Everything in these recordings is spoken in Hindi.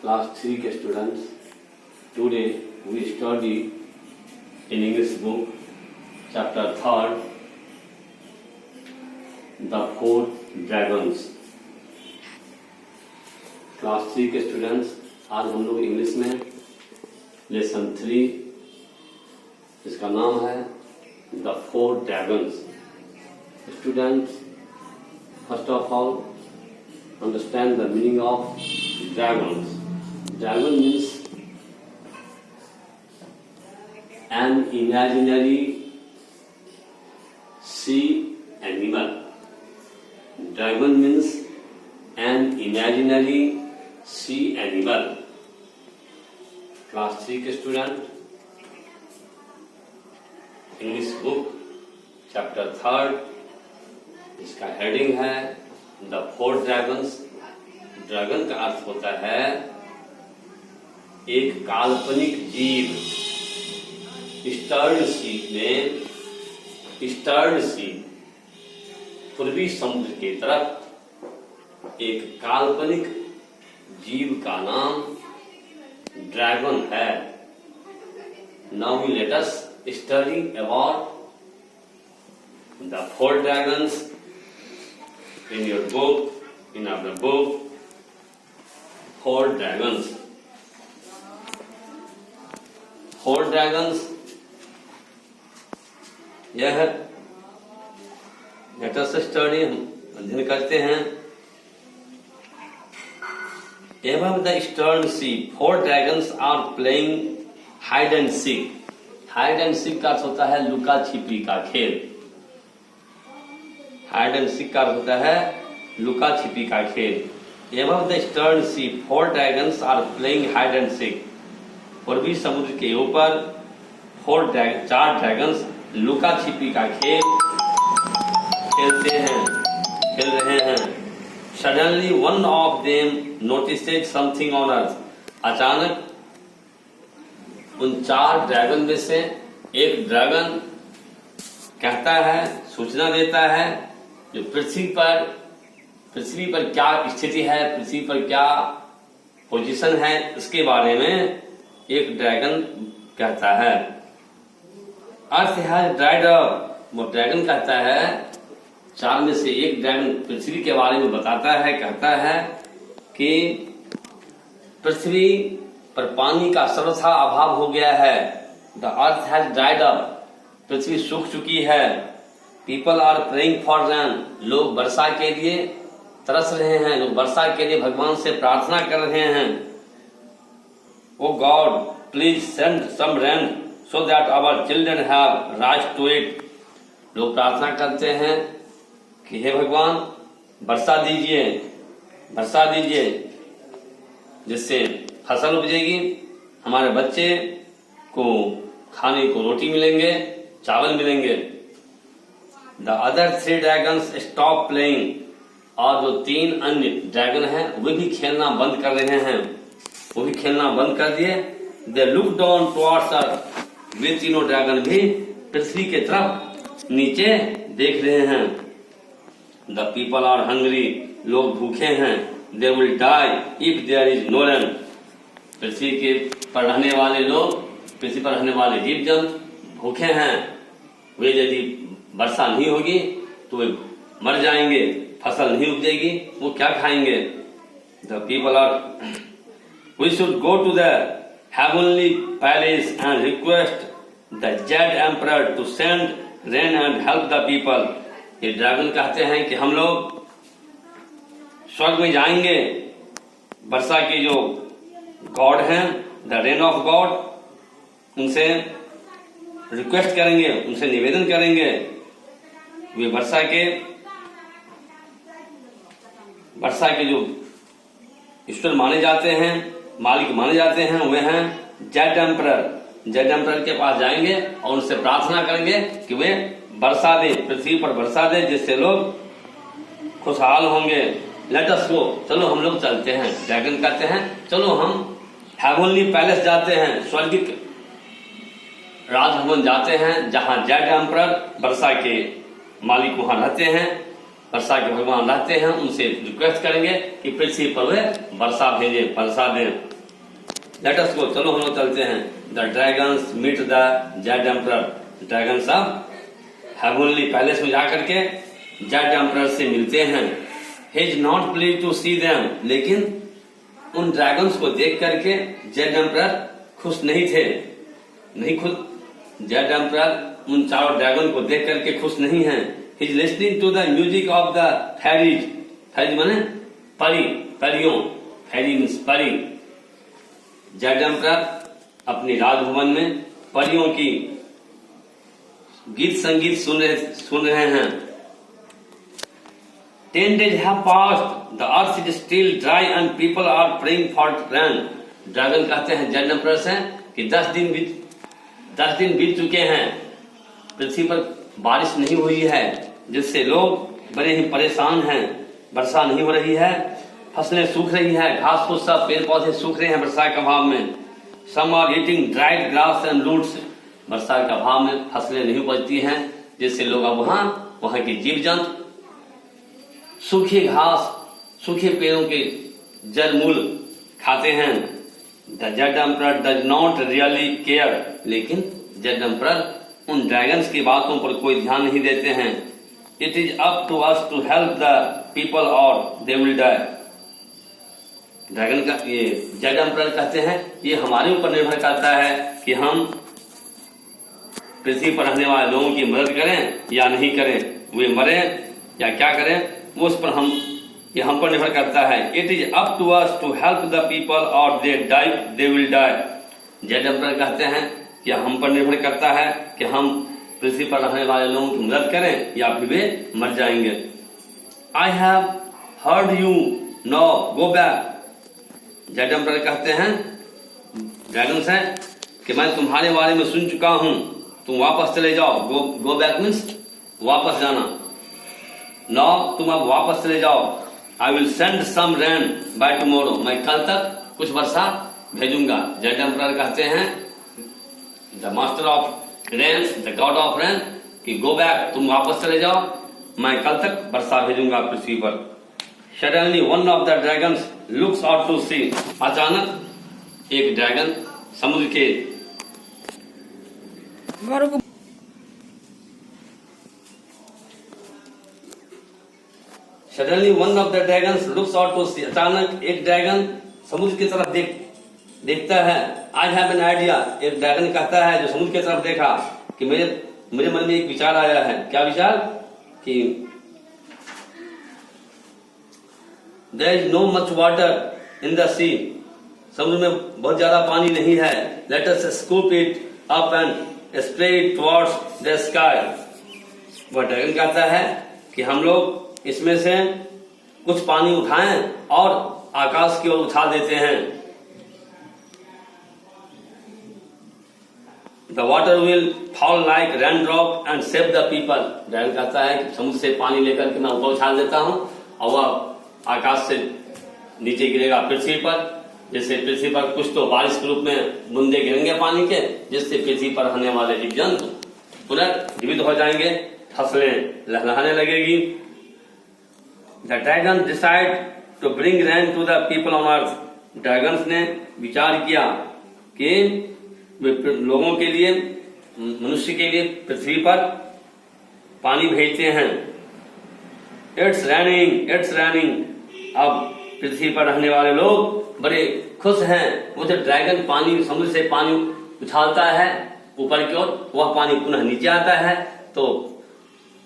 Class 3 के students, today we study in English book chapter 3 The Four Dragons. Class 3 के स्टूडेंट्स, आज हम लोग इंग्लिश में लेसन 3 इसका नाम है the four dragons. Students, first of all understand the meaning of dragons. Dragon means an imaginary sea animal. Dragon means an imaginary sea animal. Class 3 के स्टूडेंट, इंग्लिश बुक चैप्टर 3, इसका हेडिंग है द फोर ड्रैगन्स. ड्रैगन का अर्थ होता है एक काल्पनिक जीव. स्टर्ड सी पूर्वी समुद्र की तरफ एक काल्पनिक जीव का नाम ड्रैगन है. Now we let us study about the four dragons in your book, in our book four dragons. Four dragons यह लेट अस स्टडी, हम अध्ययन करते हैं. Above the stern sea, four dragons are playing hide and seek. Hide and seek का अर्थ होता है लुका छिपी का खेल. Hide and seek का अर्थ होता है लुका छिपी का खेल. Above the stern sea, four dragons are playing hide and seek. पूर्वी समुद्र के ऊपर चार ड्रैगन्स लुका छिपी का खेल खेल रहे हैं. Suddenly one of them noticed something on earth. अचानक उन चार ड्रैगन में से एक ड्रैगन कहता है, सूचना देता है जो पृथ्वी पर क्या स्थिति है, पृथ्वी पर क्या पोजीशन है, इसके बारे में एक ड्रैगन कहता है. अर्थ हैज ड्राइड अप. वो ड्रैगन कहता है, चार में से एक ड्रैगन पृथ्वी के बारे में बताता है, कहता है कि पृथ्वी पर पानी का सर्वथा अभाव हो गया है. The earth has dried up. पृथ्वी सूख चुकी है. People are praying for rain. लोग वर्षा के लिए तरस रहे हैं, लोग वर्षा के लिए भगवान से प्रार्थना कर रहे हैं. Oh God, please send some rain so that our children have right to eat. लोग प्रार्थना करते हैं कि हे भगवान, वर्षा दीजिए जिससे फसल उपजेगी, हमारे बच्चे को खाने को रोटी मिलेंगे, चावल मिलेंगे. The other three dragons stop playing. और जो तीन अन्य ड्रैगन हैं वे भी खेलना बंद कर रहे हैं, वो भी खेलना बंद कर दिए. They look down towards earth. वे तीनों ड्रैगन भी पृथ्वी के तरफ नीचे देख रहे हैं. The people are hungry. लोग भूखे हैं. They will die if there is no rain. पृथ्वी के पर रहने वाले लोग, पृथ्वी पर रहने वाले जीव जंतु भूखे हैं. वे यदि वर्षा नहीं होगी तो वे मर जाएंगे, फसल नहीं उपजेगी, वो क्या खाएंगे. The people are we should go to the heavenly palace and request the Jade Emperor to send rain and help the people. ये ड्रैगन कहते हैं कि हम लोग स्वर्ग में जाएंगे, वर्षा के जो गॉड हैं, द रेन ऑफ गॉड, उनसे रिक्वेस्ट करेंगे, उनसे निवेदन करेंगे. वे वर्षा के जो ईश्वर माने जाते हैं, मालिक माने जाते हैं, वे हैं जेड एम्परर. जेड एम्परर के पास जाएंगे और उनसे प्रार्थना करेंगे कि वे वर्षा दे, पृथ्वी पर वर्षा दे, जिससे लोग खुशहाल होंगे. लेट अस गो. चलो हम लोग चलते हैं. ड्रैगन कहते हैं चलो हम हेवनली पैलेस जाते हैं, स्वर्गिक राजभवन जाते हैं, जहां जेड एम्परर वर्षा के मालिक वहां रहते हैं, वर्षा के भगवान रहते हैं. उनसे रिक्वेस्ट करेंगे कि पृथ्वी पर वे वर्षा भेजें, वर्षा दें. लेट अस गो, चलो हम लोग चलते हैं। The dragons meet the Jade Emperor, dragon सब हेवनली पैलेस में जाकर के जेड एम्परर से मिलते हैं। He is not please to see them, लेकिन उन ड्रैगन्स को देख करके जेड एम्परर खुश नहीं थे, नहीं खुद जेड एम्परर उन चारों ड्रैगन को देख करके खुश नहीं है। He is listening to the music of the fairies, fairies माने परी, परियों, फेरी मीन्स परी। जेड एम्परर अपनी राजभवन में परियों की गीत संगीत सुन रहे हैं। 10 days have passed, the earth is still dry and people are praying for rain. Dragon कहते हैं जेड एम्परर से कि 10 दिन बीत चुके हैं, पृथ्वी पर बारिश नहीं हुई है, जिससे लोग बड़े ही परेशान हैं। वर्षा नहीं हो रही है, फसलें सूख रही है, घास फूस सब पेड़ पौधे सूख रहे हैं वर्षा के अभाव में। Some are eating dried grass and roots, वर्षा के अभाव में फसलें नहीं उपजती हैं, जिससे लोग अब वहां के जीव जंतु सूखे घास, सूखे पेड़ों के जड़ मूल खाते हैं। The Jade Emperor does not really care, लेकिन जेड एम्परर उन ड्रैगन्स की बातों पर कोई ध्यान नहीं देते हैं। It is up to us to help the people और दे विल डाई। ड्रैगन का ये जेड एम्परर कहते हैं ये हमारे ऊपर निर्भर करता है कि हम पृथ्वी पर रहने वाले लोगों की मदद करें या नहीं करें, वे मरे या क्या करें, वो उस पर ये हम पर निर्भर करता है। It is up to us to help the people और they will die. Jade Emperor कहते हैं कि हम पर निर्भर करता है कि हम पृथ्वी पर रहने वाले लोगों की मदद करें या फिर वे मर जाएंगे। I have heard you, no go back. Jade Emperor कहते हैं ड्रैगन से कि मैं तुम्हारे बारे में सुन चुका हूं, तुम वापस चले जाओ। गो बैक मीन्स वापस जाना। नो, तुम अब वापस चले जाओ। I will send some rain by tomorrow, मैं कल तक कुछ वर्षा भेजूंगा। जेड एम्परर कहते हैं the master of rain, the God of rain, कि गो बैक, तुम वापस चले जाओ, मैं कल तक वर्षा भेजूंगा पृथ्वी पर। Suddenly one of the dragons looks out to sea, अचानक एक ड्रैगन समुद्र के suddenly one of the dragons looks out to sea, अचानक एक ड्रैगन समुद्र की तरफ देखता है। आई हैव एन आइडिया, एक ड्रैगन कहता है जो समुद्र की तरफ देखा कि मेरे मन में एक विचार आया है। क्या विचार? कि there is no much water in the sea, समुद्र में बहुत ज्यादा पानी नहीं है। Let us scoop it up and spray it towards the sky. वह ड्रैगन कहता है कि हम लोग इसमें से कुछ पानी उठाएं और आकाश की ओर उछाल देते हैं। The water will fall like rain drop and save the people. Dragon कहता है कि समुद्र से पानी लेकर के मैं ऊपर उछाल देता हूं और वह आकाश से नीचे गिरेगा पृथ्वी पर, जिससे पृथ्वी पर कुछ तो बारिश के रूप में बूंदे गिरेंगे पानी के, जिससे पृथ्वी पर रहने वाले जीव जंतु पुनर्जीवित हो जाएंगे, फसलें लहलहाने लगेगी। The dragon decide to bring rain to the people on earth. Dragons ने विचार किया कि वे लोगों के लिए, मनुष्य के लिए पृथ्वी पर पानी भेजते हैं। It's raining, it's raining. अब पृथ्वी पर रहने वाले लोग बड़े खुश हैं। वो जो ड्रैगन पानी, समुद्र से पानी उछालता है ऊपर की ओर, वह पानी पुनः नीचे आता है, तो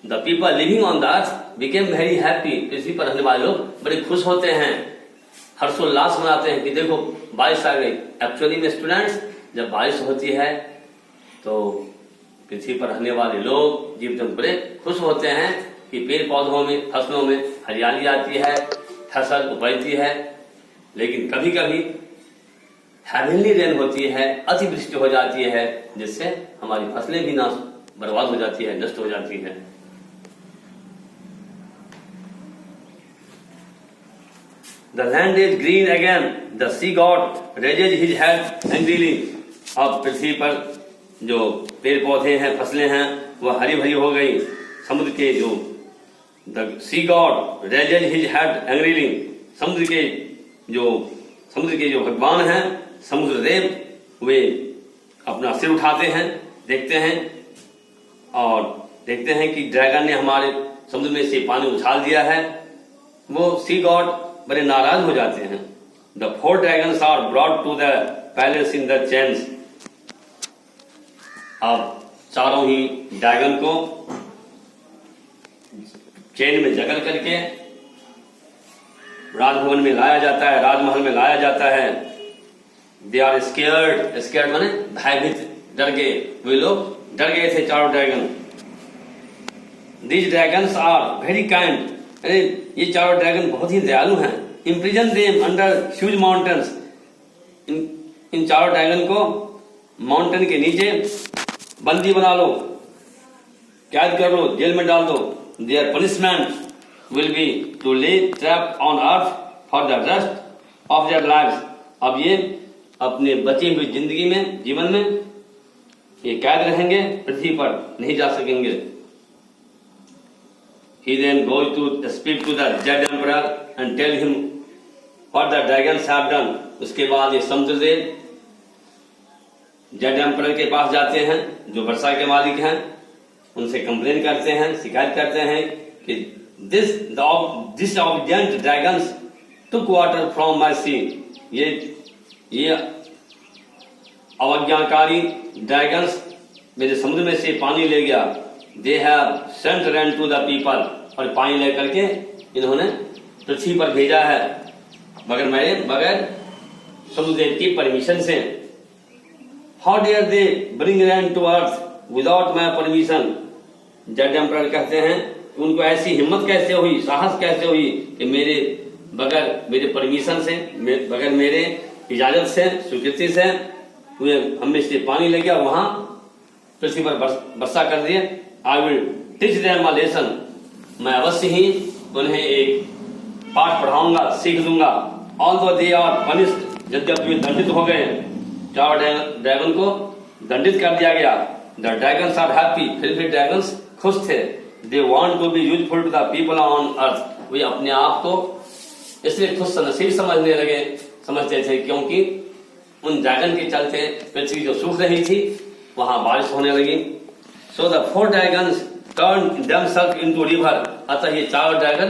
the people living on the earth became very happy. पृथ्वी पर रहने वाले लोग बड़े खुश होते हैं, हर्षोल्लास मनाते हैं कि देखो बारिश आ गई। एक्चुअली में स्टूडेंट्स, जब बारिश होती है तो पृथ्वी पर रहने वाले लोग, जीव जंतु बड़े खुश होते हैं कि पेड़ पौधों में, फसलों में हरियाली आती है, फसल उपजती है। लेकिन कभी कभी हेवनली रेन होती है, अतिवृष्टि हो जाती है, जिससे हमारी फसलें भी बर्बाद हो जाती है, नष्ट हो जाती है। The land is green again. The sea god raises his head angrily. अब पृथ्वी पर जो पेड़ पौधे हैं, फसलें हैं, वह हरी भरी हो गई। समुद्र के जो the sea god raises his head angrily, समुद्र के जो भगवान हैं समुद्र देव वे अपना सिर उठाते हैं, देखते हैं और देखते हैं कि ड्रैगन ने हमारे समुद्र में से पानी उछाल दिया है। वो सी गॉड बड़े नाराज हो जाते हैं। The 4 dragons are brought to the palace in the chains. अब चारों ही ड्रैगन को चेन में जकड़ करके राजभवन में लाया जाता है, राजमहल में लाया जाता है। दे आर स्केयर्ड, स्केयर्ड माने भयभीत, डर गए, वे लोग डर गए थे चारों dragon. These dragons are very kind. अरे ये चारों ड्रैगन बहुत ही दयालु हैं। Imprison them under huge mountains. इन चारों ड्रैगन को माउंटेन के नीचे बंदी बना लो, कैद कर लो, जेल में डाल दो। Their punishment will be to lay trap on earth for the rest of their lives. अब ये अपने बची हुई जिंदगी में, जीवन में ये कैद रहेंगे, पृथ्वी पर नहीं जा सकेंगे। He then goes to speak to the Jed Emperor and tell him what the dragons have done. उसके बाद ये समुद्रदेव जेड एम्परर के पास जाते हैं, जो वर्षा के मालिक हैं, उनसे कंप्लेन करते हैं, शिकायत करते हैं कि this obedient dragons took water from my sea. ये अवज्ञाकारी ड्रैगन्स मेरे समुद्र में से पानी ले गया। They have sent rain to the people. और पानी लेकर के इन्होंने पृथ्वी पर भेजा है, बगैर समुद्रदेव की परमिशन से। How dare they bring rain to earth without my permission? Z Emperor कहते हैं उनको ऐसी हिम्मत कैसे हुई, साहस कैसे हुई कि बगैर मेरे परमिशन से, बगैर मेरे इजाजत से, स्वीकृति से वे हमें से पानी ले गया, वहां पृथ्वी पर वर्षा कर दिए। I will teach them a lesson. मैं अवश्य ही उन्हें एक पाठ पढ़ाऊंगा, सीख दूंगा। Although they are punished, यद्यपि वे दंडित हो गए, चारों ड्रैगन को दंडित कर दिया गया। The dragons are happy, फिर भी ड्रैगन्स खुश थे। They want to be useful to the people on earth. वे अपने आप को इसलिए खुश नसीब समझते थे क्योंकि उन ड्रैगन के चलते पृथ्वी जो सूख रही थी वहां बारिश होने लगी। So the 4 dragons turned themselves into river. अतः ये चारों ड्रैगन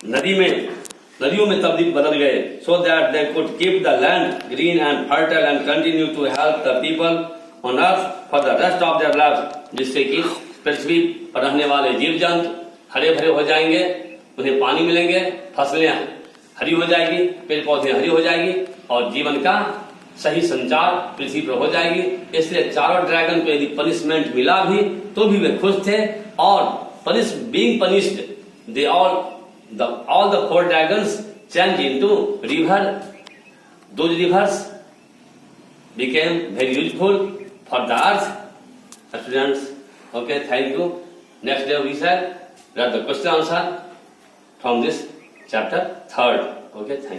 नदियों में बदल गए। So that they could keep the land green and fertile and continue to help the people on earth for the rest of their lives. जिससे कि पृथ्वी पर रहने वाले जीव जंतु हरे भरे हो जाएंगे, उन्हें पानी मिलेंगे, फसलें हरी हो जाएगी, पेड़ पौधे हरी हो जाएगी और जीवन का सही संचार पृथ्वी पर हो जाएगी। इसलिए चारों ड्रैगन को यदि पनिशमेंट मिला भी तो भी वे खुश थे और being punished, all the 4 dragons changed into river. Those rivers became very useful for the earth. Students, okay, thank you. Next day we shall read the question answer from this chapter 3rd. Okay, thank you.